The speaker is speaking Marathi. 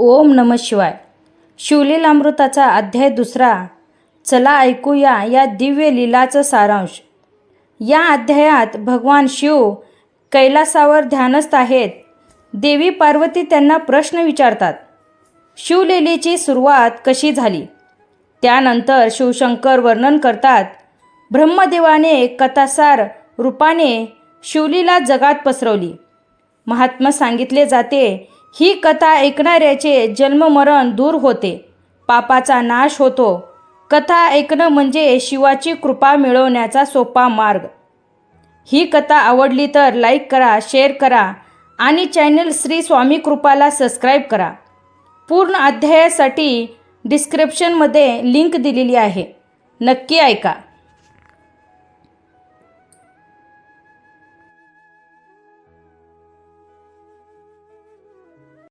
ओम नमः शिवाय. शिवलीलामृताचा अध्याय 2. चला ऐकूया या दिव्य लीलाचं सारांश. या अध्यायात भगवान शिव कैलासावर ध्यानस्थ आहेत. देवी पार्वती त्यांना प्रश्न विचारतात. शिवलीलेची सुरुवात कशी झाली. त्यानंतर शिवशंकर वर्णन करतात. ब्रह्मदेवाने कथासार रूपाने शिवलीला जगात पसरवली. महात्म्य सांगितले जाते. ही कथा ऐकणाऱ्याचे जन्ममरण दूर होते, पापाचा नाश होतो. कथा ऐकणं म्हणजे शिवाची कृपा मिळवण्याचा सोपा मार्ग. ही कथा आवडली तर लाईक करा, शेअर करा आणि चॅनल श्री स्वामी कृपाला सबस्क्राईब करा. पूर्ण अध्यायासाठी डिस्क्रिप्शनमध्ये लिंक दिलेली आहे, नक्की ऐका.